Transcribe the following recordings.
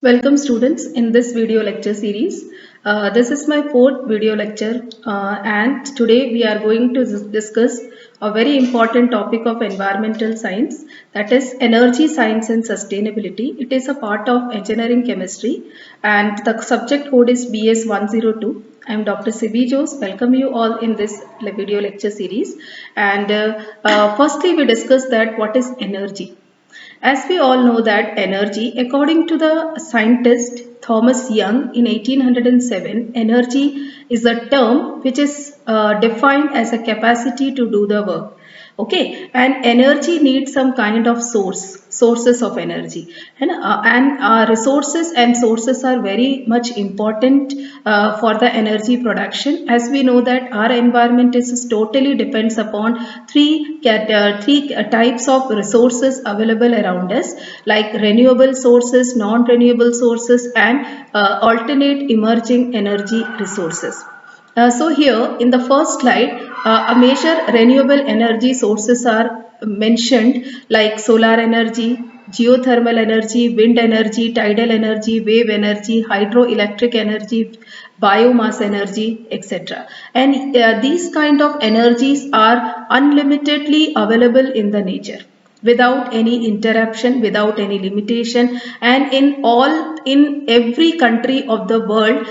Welcome students in this video lecture series. This is my fourth video lecture and today we are going to discuss a very important topic of environmental science, that is energy science and sustainability. It is a part of engineering chemistry and the subject code is BS 102. I am Dr. Sibi Jose. Welcome you all in this video lecture series. And firstly we discuss that what is energy. As we all know that energy, according to the scientist Thomas Young in 1807, energy is a term which is defined as a capacity to do the work. Okay, and energy needs some kind of sources of energy, and resources and sources are very much important for the energy production. As we know that our environment is totally depends upon three types of resources available around us, like renewable sources, non-renewable sources, and alternate emerging energy resources. So here in the first slide, a major renewable energy sources are mentioned, like solar energy, geothermal energy, wind energy, tidal energy, wave energy, hydroelectric energy, biomass energy, etc. And these kind of energies are unlimitedly available in the nature without any interruption, without any limitation, and in every country of the world,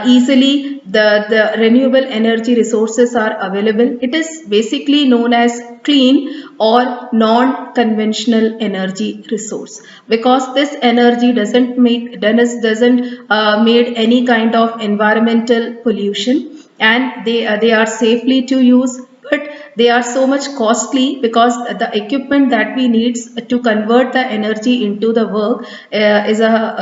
easily the renewable energy resources are available. It is basically known as clean or non-conventional energy resource, because this energy doesn't made any kind of environmental pollution, and they are safely to use, but they are so much costly because the equipment that we need to convert the energy into the work is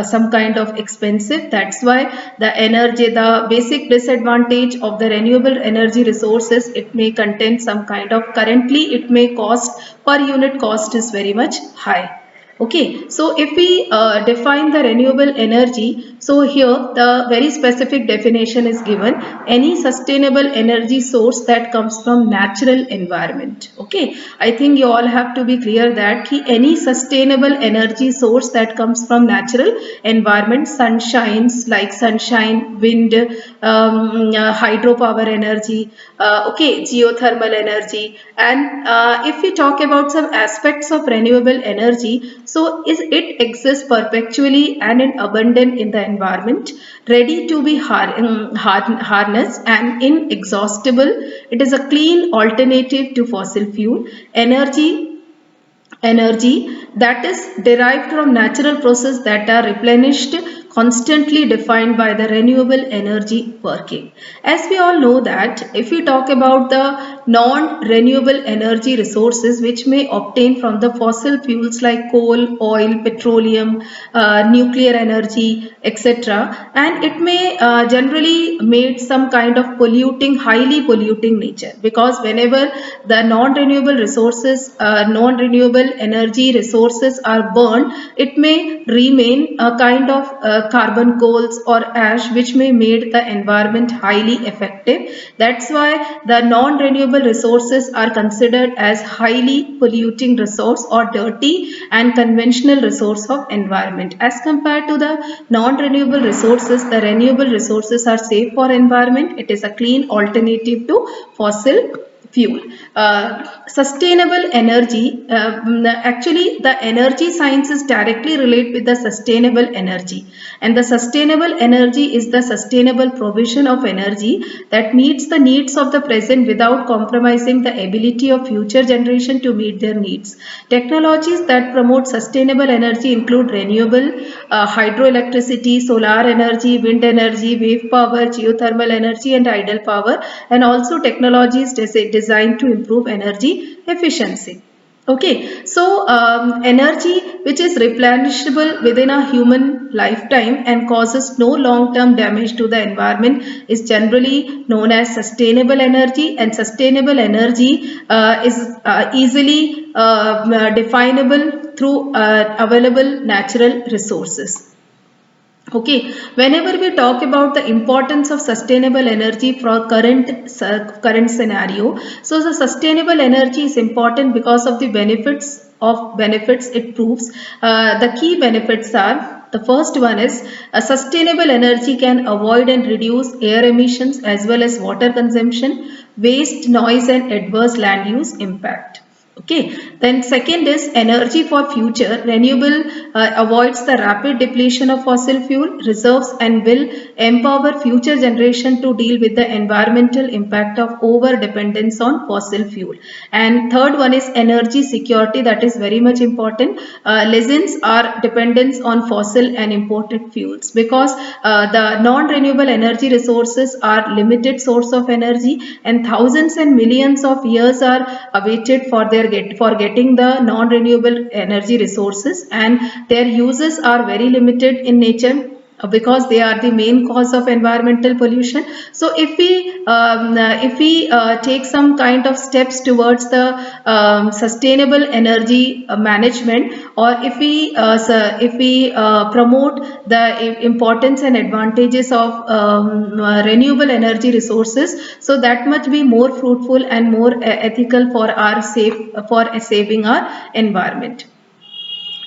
some kind of expensive. That's why the basic disadvantage of the renewable energy resources, it may contain some kind of, currently it may cost, per unit cost is very much high. Okay, so if we define the renewable energy, so here the very specific definition is given: any sustainable energy source that comes from natural environment. Okay, I think you all have to be clear that any sustainable energy source that comes from natural environment, sunshine, wind, hydropower energy, okay, geothermal energy, and if we talk about some aspects of renewable energy, so it exists perpetually and in abundance in the environment, ready to be harnessed and inexhaustible. It is a clean alternative to fossil fuel energy that is derived from natural processes that are replenished, constantly defined by the renewable energy working. As we all know that if we talk about the non-renewable energy resources which may obtain from the fossil fuels like coal, oil, petroleum, nuclear energy, etc., and it may generally made some kind of highly polluting nature, because whenever the non-renewable energy resources are burned, it may remain a kind of carbon coals or ash, which may make the environment highly effective. That's why the non-renewable resources are considered as highly polluting resource or dirty and conventional resource of environment. As compared to the non-renewable resources, the renewable resources are safe for environment. It is a clean alternative to fossil fuel. Sustainable energy, actually the energy science is directly related with the sustainable energy, and the sustainable energy is the sustainable provision of energy that meets the needs of the present without compromising the ability of future generation to meet their needs. Technologies that promote sustainable energy include renewable, hydroelectricity, solar energy, wind energy, wave power, geothermal energy, and tidal power, and also technologies designed to improve energy efficiency. Okay, so energy which is replenishable within a human lifetime and causes no long-term damage to the environment is generally known as sustainable energy, and sustainable energy is easily definable through available natural resources. Okay, whenever we talk about the importance of sustainable energy for current scenario, so the sustainable energy is important because of the benefits it proves. The key benefits are The first one is a sustainable energy can avoid and reduce air emissions as well as water consumption, waste, noise and adverse land use impact. Okay, then second is energy for future. Renewable avoids the rapid depletion of fossil fuel reserves and will empower future generation to deal with the environmental impact of over dependence on fossil fuel. And third one is energy security, that is very much important. Lessons are dependence on fossil and imported fuels because the non-renewable energy resources are limited source of energy and thousands and millions of years are awaited for getting the non-renewable energy resources, and their uses are very limited in nature because they are the main cause of environmental pollution. So if we take some kind of steps towards the sustainable energy management, or if we promote the importance and advantages of renewable energy resources, so that much be more fruitful and more ethical for our saving our environment.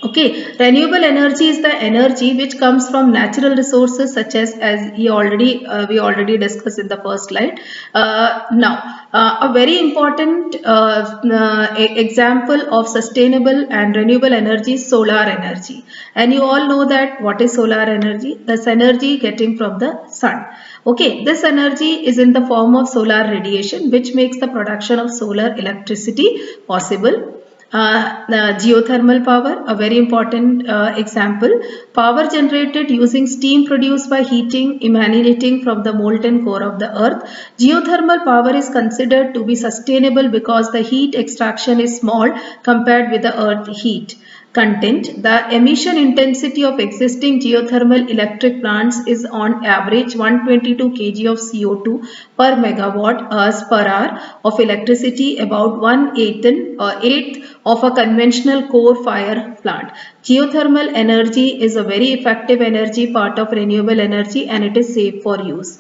Okay, renewable energy is the energy which comes from natural resources such as we already discussed in the first slide. A very important example of sustainable and renewable energy is solar energy. And you all know that what is solar energy? This energy getting from the sun. Okay, this energy is in the form of solar radiation, which makes the production of solar electricity possible. Geothermal power, a very important example. Power generated using steam produced by heating emanating from the molten core of the earth. Geothermal power is considered to be sustainable because the heat extraction is small compared with the earth heat content. The emission intensity of existing geothermal electric plants is on average 122 kg of CO2 per megawatt hours per hour of electricity, about 1/8 of a conventional coal fire plant. Geothermal energy is a very effective energy part of renewable energy and it is safe for use.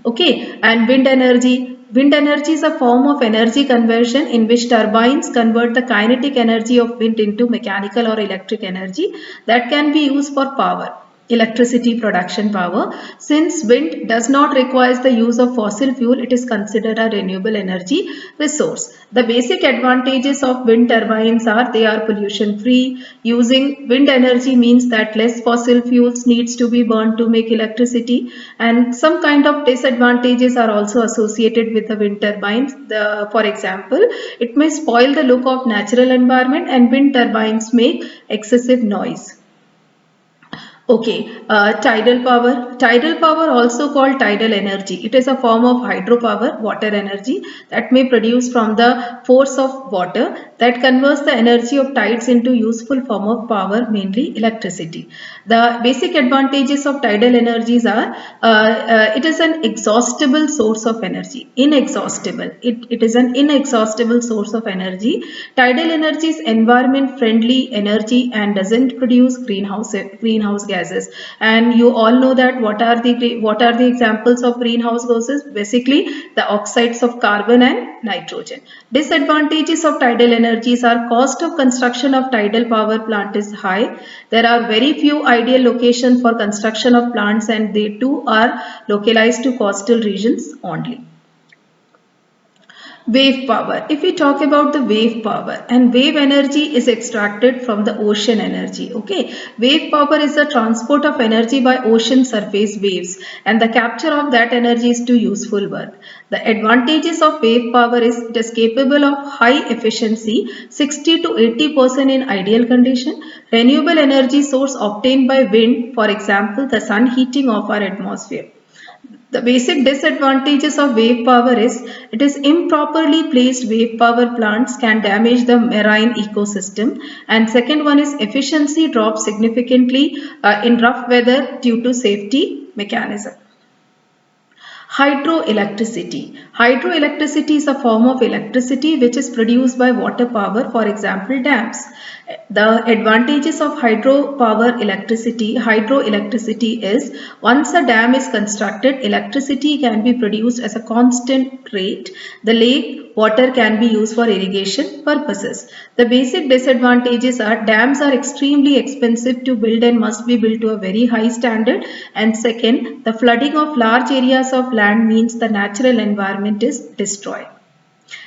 Okay, and wind energy. Wind energy is a form of energy conversion in which turbines convert the kinetic energy of wind into mechanical or electric energy that can be used for electricity production power. Since wind does not require the use of fossil fuel, it is considered a renewable energy resource. The basic advantages of wind turbines are they are pollution free. Using wind energy means that less fossil fuels needs to be burned to make electricity, and some kind of disadvantages are also associated with the wind turbines. For example, it may spoil the look of natural environment and wind turbines make excessive noise. Okay, tidal power. Tidal power, also called tidal energy. It is a form of hydropower, water energy that may produce from the force of water that converts the energy of tides into useful form of power, mainly electricity. The basic advantages of tidal energies are it is an exhaustible source of energy. Inexhaustible. It is an inexhaustible source of energy. Tidal energy is environment friendly energy and doesn't produce greenhouse gases. And you all know that what are the examples of greenhouse gases? Basically the oxides of carbon and nitrogen. Disadvantages of tidal energies are cost of construction of tidal power plant is high. There are very few ideal locations for construction of plants and they too are localized to coastal regions only. Wave power. If we talk about the wave power, and wave energy is extracted from the ocean energy. Okay, wave power is the transport of energy by ocean surface waves, and the capture of that energy is to useful work. The advantages of wave power is it is capable of high efficiency, 60 to 80% in ideal condition. Renewable energy source obtained by wind, for example, the sun heating of our atmosphere. The basic disadvantages of wave power is it is improperly placed wave power plants can damage the marine ecosystem, and second one is efficiency drops significantly in rough weather due to safety mechanism. Hydroelectricity. Hydroelectricity is a form of electricity which is produced by water power, for example dams. The advantages of hydroelectricity is once a dam is constructed, electricity can be produced as a constant rate. The lake water can be used for irrigation purposes. The basic disadvantages are dams are extremely expensive to build and must be built to a very high standard. And second, the flooding of large areas of land means the natural environment is destroyed.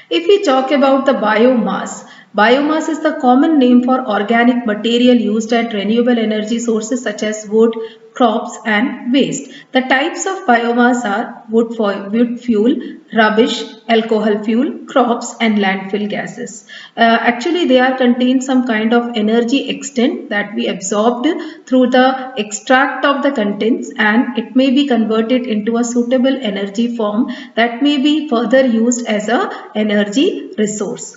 If we talk about the biomass, biomass is the common name for organic material used at renewable energy sources such as wood, crops and waste. The types of biomass are wood fuel, rubbish, alcohol fuel, crops and landfill gases. Actually, they are contain some kind of energy extent that we absorbed through the extract of the contents, and it may be converted into a suitable energy form that may be further used as a energy resource.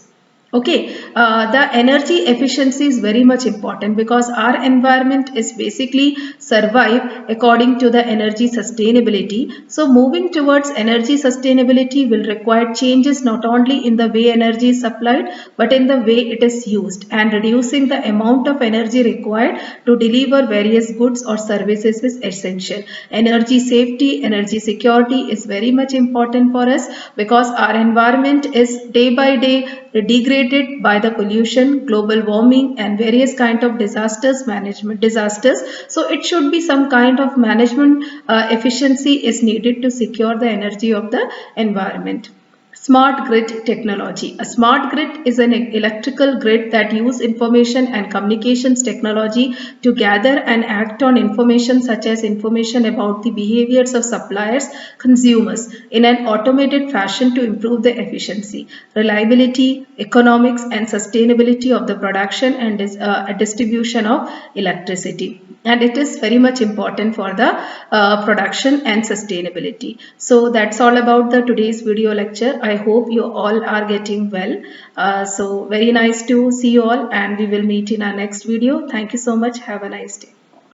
Okay, the energy efficiency is very much important because our environment is basically survive according to the energy sustainability. So moving towards energy sustainability will require changes not only in the way energy is supplied but in the way it is used, and reducing the amount of energy required to deliver various goods or services is essential. Energy safety, energy security is very much important for us because our environment is day by day degraded by the pollution, global warming and various kind of disasters. So it should be some kind of management efficiency is needed to secure the energy of the environment. Smart grid technology. A smart grid is an electrical grid that uses information and communications technology to gather and act on information such as information about the behaviors of suppliers, consumers in an automated fashion to improve the efficiency, reliability, economics and sustainability of the production and distribution of electricity. And it is very much important for the production and sustainability. So that's all about the today's video lecture. I hope you all are getting well. So very nice to see you all, and we will meet in our next video. Thank you so much. Have a nice day.